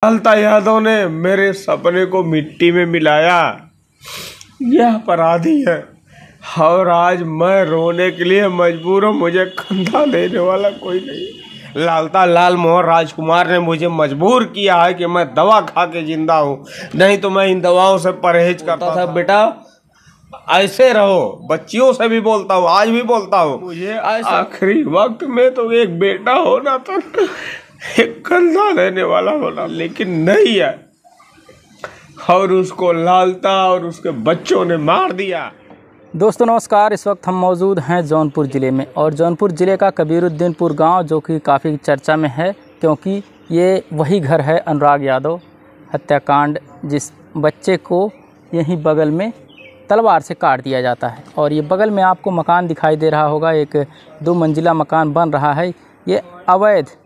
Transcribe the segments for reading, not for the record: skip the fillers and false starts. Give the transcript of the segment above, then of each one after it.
लालता यादव ने मेरे सपने को मिट्टी में मिलाया, यह अपराधी है और आज मैं रोने के लिए मजबूर हूँ। मुझे कंधा देने वाला कोई नहीं। लालता लाल मोहन राजकुमार ने मुझे मजबूर किया है कि मैं दवा खा के जिंदा हूँ, नहीं तो मैं इन दवाओं से परहेज करता था। बेटा ऐसे रहो। बच्चियों से भी बोलता हूँ, आज भी बोलता हूँ, मुझे आखिरी वक्त में तो एक बेटा होना था, एक कंधा देने वाला होना, लेकिन नहीं है। और उसको लालता और उसके बच्चों ने मार दिया। दोस्तों नमस्कार, इस वक्त हम मौजूद हैं जौनपुर ज़िले में और जौनपुर ज़िले का कबीरुद्दीनपुर गांव जो कि काफ़ी चर्चा में है, क्योंकि ये वही घर है अनुराग यादव हत्याकांड, जिस बच्चे को यहीं बगल में तलवार से काट दिया जाता है। और ये बगल में आपको मकान दिखाई दे रहा होगा, एक 2 मंजिला मकान बन रहा है। ये अवैध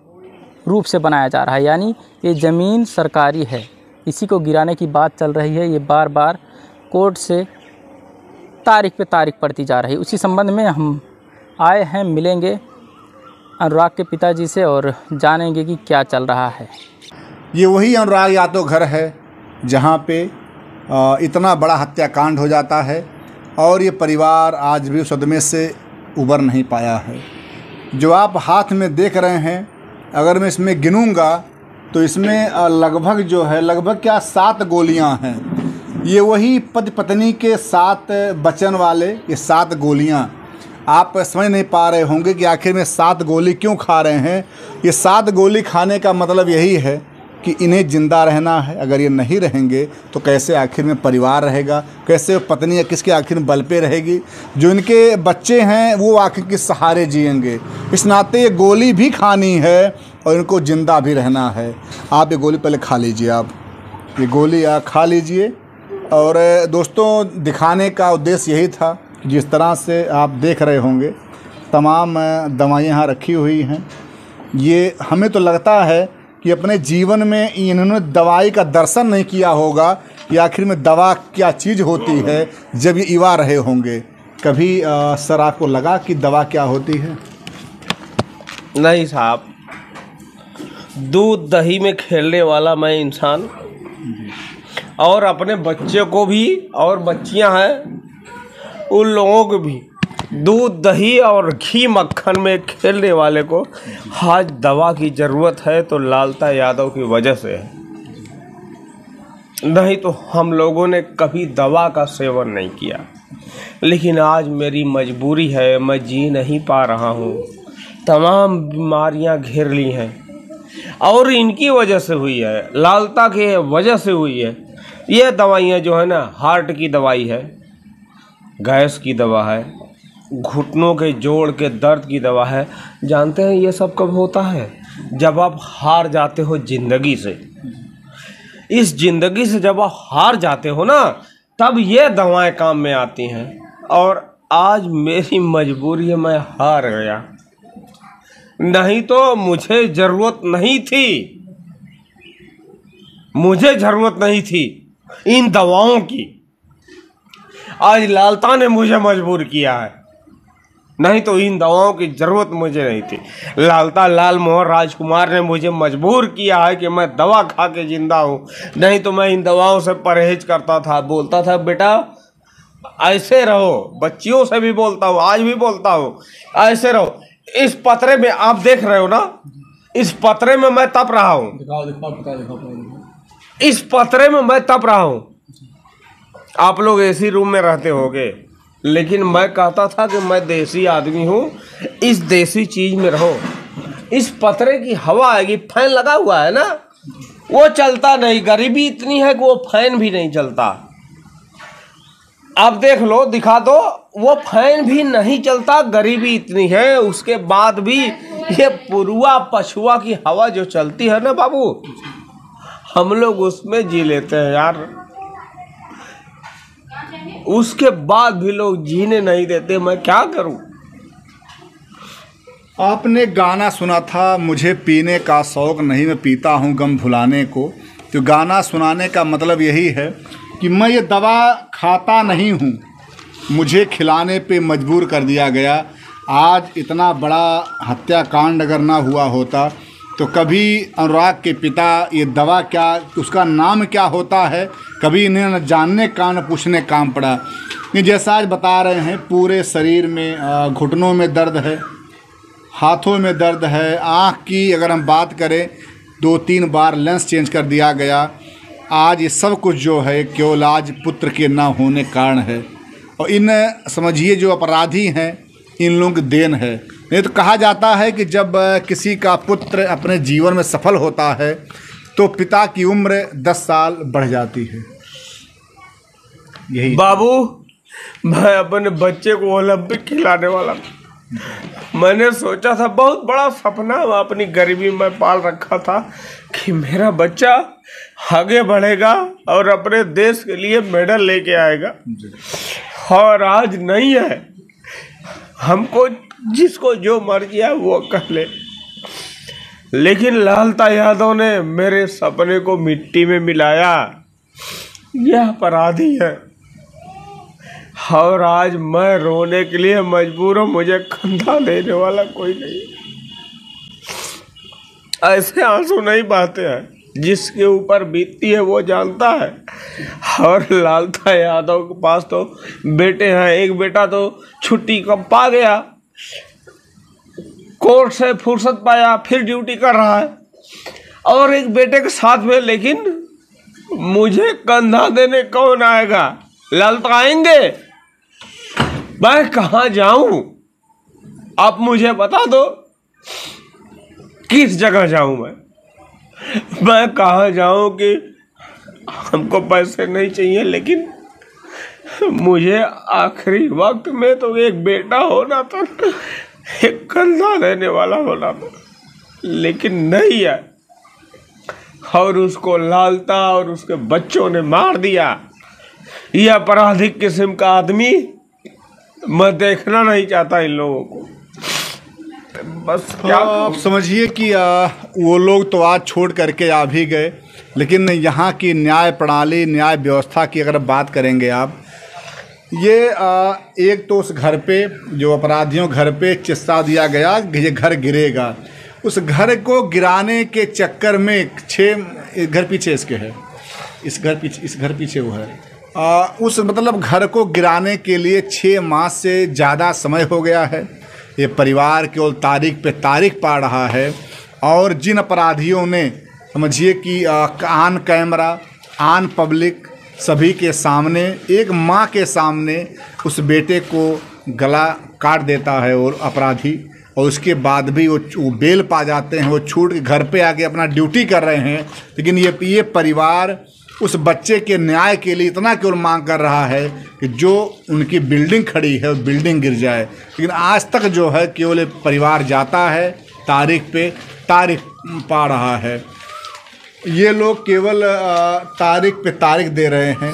रूप से बनाया जा रहा है, यानी ये ज़मीन सरकारी है, इसी को गिराने की बात चल रही है। ये बार बार कोर्ट से तारीख पे तारीख पड़ती जा रही है। उसी संबंध में हम आए हैं, मिलेंगे अनुराग के पिताजी से और जानेंगे कि क्या चल रहा है। ये वही अनुराग यादव घर है जहाँ पे इतना बड़ा हत्याकांड हो जाता है और ये परिवार आज भी सदमे से उबर नहीं पाया है। जो आप हाथ में देख रहे हैं, अगर मैं इसमें गिनूँगा तो इसमें लगभग 7 गोलियां हैं। ये वही पति पत्नी के 7 बचन वाले ये 7 गोलियां। आप समझ नहीं पा रहे होंगे कि आखिर में 7 गोली क्यों खा रहे हैं। ये 7 गोली खाने का मतलब यही है कि इन्हें ज़िंदा रहना है। अगर ये नहीं रहेंगे तो कैसे आखिर में परिवार रहेगा, कैसे पत्नी या किसके आखिर में बल पे रहेगी। जो इनके बच्चे हैं वो आखिर किस सहारे जिएंगे। इस नाते ये गोली भी खानी है और इनको ज़िंदा भी रहना है। आप ये गोली पहले खा लीजिए, आप ये गोली खा लीजिए। और दोस्तों दिखाने का उद्देश्य यही था, जिस तरह से आप देख रहे होंगे तमाम दवाइयाँ यहाँ रखी हुई हैं। ये हमें तो लगता है कि अपने जीवन में इन्होंने दवाई का दर्शन नहीं किया होगा कि आखिर में दवा क्या चीज़ होती है जब ये युवा रहे होंगे। कभी सर आपको लगा कि दवा क्या होती है? नहीं साहब, दूध दही में खेलने वाला मैं इंसान, और अपने बच्चे को भी, और बच्चियां हैं उन लोगों को भी, दूध दही और घी मक्खन में खेलने वाले को आज दवा की ज़रूरत है तो लालता यादव की वजह से है। नहीं तो हम लोगों ने कभी दवा का सेवन नहीं किया, लेकिन आज मेरी मजबूरी है, मैं जी नहीं पा रहा हूँ। तमाम बीमारियाँ घेर ली हैं और इनकी वजह से हुई है, लालता के वजह से हुई है। ये दवाइयाँ जो है ना, हार्ट की दवाई है, गैस की दवा है, घुटनों के जोड़ के दर्द की दवा है। जानते हैं ये सब कब होता है? जब आप हार जाते हो ज़िंदगी से। इस ज़िंदगी से जब आप हार जाते हो ना, तब ये दवाएं काम में आती हैं। और आज मेरी मजबूरी है, मैं हार गया, नहीं तो मुझे ज़रूरत नहीं थी, मुझे ज़रूरत नहीं थी इन दवाओं की। आज लालता ने मुझे मजबूर किया है, नहीं तो इन दवाओं की ज़रूरत मुझे नहीं थी। लालता लाल मोहन राजकुमार ने मुझे मजबूर किया है कि मैं दवा खा के जिंदा हूँ, नहीं तो मैं इन दवाओं से परहेज करता था। बोलता था बेटा ऐसे रहो। बच्चियों से भी बोलता हूँ, आज भी बोलता हूँ, ऐसे रहो। इस पतरे में आप देख रहे हो ना, इस पतरे में मैं तप रहा हूँ, इस पतरे में मैं तप रहा हूँ। आप लोग एसी रूम में रहते होगे, लेकिन मैं कहता था कि मैं देसी आदमी हूँ, इस देसी चीज में रहो। इस पतरे की हवा आएगी, फैन लगा हुआ है ना, वो चलता नहीं। गरीबी इतनी है कि वो फैन भी नहीं चलता। आप देख लो, दिखा दो, वो फैन भी नहीं चलता। गरीबी इतनी है, उसके बाद भी ये पुरुआ पछुआ की हवा जो चलती है ना बाबू, हम लोग उसमें जी लेते हैं यार। उसके बाद भी लोग जीने नहीं देते, मैं क्या करूं? आपने गाना सुना था, मुझे पीने का शौक़ नहीं, मैं पीता हूँ गम भुलाने को। तो गाना सुनाने का मतलब यही है कि मैं ये दवा खाता नहीं हूँ, मुझे खिलाने पे मजबूर कर दिया गया। आज इतना बड़ा हत्याकांड अगर ना हुआ होता तो कभी अनुराग के पिता ये दवा क्या, उसका नाम क्या होता है, कभी इन्हें न जानने का न पूछने काम पड़ा। ये जैसा आज बता रहे हैं, पूरे शरीर में घुटनों में दर्द है, हाथों में दर्द है, आँख की अगर हम बात करें 2-3 बार लेंस चेंज कर दिया गया। आज ये सब कुछ जो है केवल आज पुत्र के ना होने कारण है। और इन समझिए जो अपराधी हैं इन लोगों की देन है। नहीं तो कहा जाता है कि जब किसी का पुत्र अपने जीवन में सफल होता है तो पिता की उम्र 10 साल बढ़ जाती है। यही बाबू, मैं अपने बच्चे को ओलंपिक खिलाने वाला था। मैंने सोचा था, बहुत बड़ा सपना अपनी गरीबी में पाल रखा था कि मेरा बच्चा आगे बढ़ेगा और अपने देश के लिए मेडल लेके आएगा। और आज नहीं है। हमको जिसको जो मर्जी है वो कर ले, लेकिन लालता यादव ने मेरे सपने को मिट्टी में मिलाया। यह अपराधी है और आज मैं रोने के लिए मजबूर हूँ। मुझे कंधा देने वाला कोई नहीं। ऐसे आंसू नहीं बहते हैं, जिसके ऊपर बीतती है वो जानता है। और लालता यादव के पास तो बेटे हैं। एक बेटा तो छुट्टी कब पा गया, कोर्ट से फुर्सत पाया, फिर ड्यूटी कर रहा है, और एक बेटे के साथ में। लेकिन मुझे कंधा देने कौन आएगा? लालता आएंगे? मैं कहाँ जाऊं? आप मुझे बता दो, किस जगह जाऊं मैं कहाँ जाऊं कि हमको पैसे नहीं चाहिए, लेकिन मुझे आखिरी वक्त में तो एक बेटा होना था, एक कंधा देने वाला होना था, लेकिन नहीं है। और उसको लालता और उसके बच्चों ने मार दिया। यह आपराधिक किस्म का आदमी मैं देखना नहीं चाहता इन लोगों को। बस क्या आप समझिए कि वो लोग तो आज छोड़ करके आ भी गए, लेकिन यहाँ की न्याय प्रणाली, न्याय व्यवस्था की अगर बात करेंगे आप, ये एक तो उस घर पे जो अपराधियों घर पे चिस्ता दिया गया कि ये घर गिरेगा, उस घर को गिराने के चक्कर में 6 घर पीछे इसके है, इस घर पीछे वो है, उस मतलब घर को गिराने के लिए 6 माह से ज़्यादा समय हो गया है। ये परिवार केवल तारीख पे तारीख पा रहा है। और जिन अपराधियों ने समझिए कि ऑन कैमरा, ऑन पब्लिक, सभी के सामने, एक माँ के सामने उस बेटे को गला काट देता है और अपराधी, और उसके बाद भी वो बेल पा जाते हैं, वो छूट के घर पे आके अपना ड्यूटी कर रहे हैं। लेकिन ये परिवार उस बच्चे के न्याय के लिए इतना केवल मांग कर रहा है कि जो उनकी बिल्डिंग खड़ी है वो बिल्डिंग गिर जाए। लेकिन आज तक जो है केवल परिवार जाता है, तारीख पे तारीख पा रहा है। ये लोग केवल तारीख पे तारीख दे रहे हैं।